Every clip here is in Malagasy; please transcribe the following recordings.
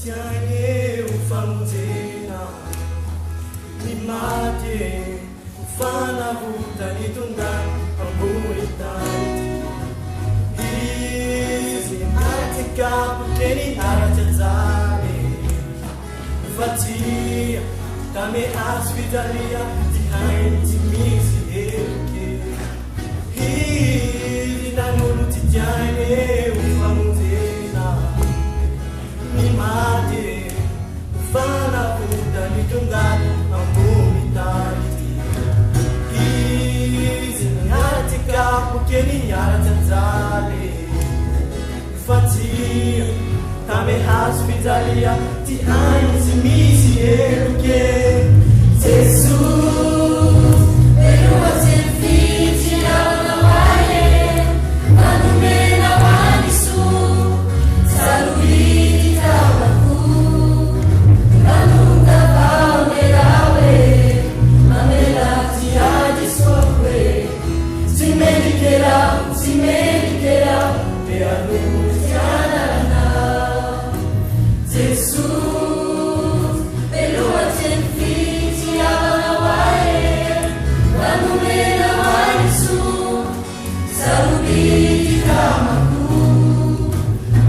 tiane ufamonjena ny maty ufanavota ny tondany ambony tany izy natikapoke ny aratsajany fatia tame azo fitalia ty hainy tsy misy heloke izy nanolo ty tiane ufamonjena ny maty ufanavota ny tondany ambony tany izy natikapoke ny aratsajany fatia tame hazo fitalia ty hainy tsy misy heloke Jesus, perdoa sem fiti na wae, manumena wanisu, saludi tawaku, manunga paumerawe, mamela tiadi sokwe, simendikera, pe anunciana na Jesus, perdoa sem fiti na wae, manumena wanisu, saludi tawaku,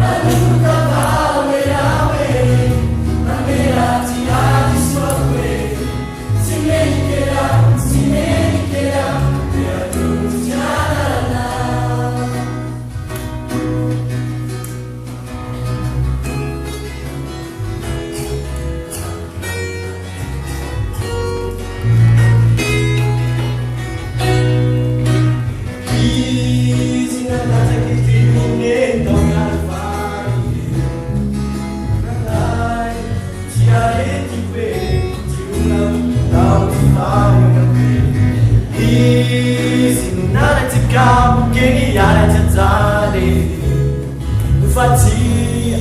manunga paumerawe, mamela tiadi sokwe, simendikera, pe anunciana na. Easy na natake trimine tongalvai Nalai tia eti que tiuna tau fai Easy na natikapoke ny aratsajany fatia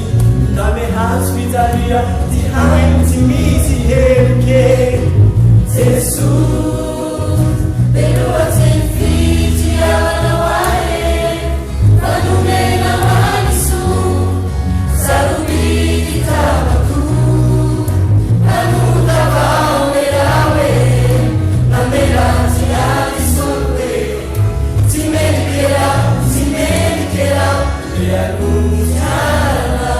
tame hazo fitalia ty hainy tsy misy heloke Jesus, perdoa sem fiti na wae, manumena wanisu, saludi tawaku, manunga paumerawe, mamela tiadi sokwe, simendikera, pe anunciana.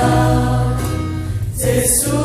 Jesus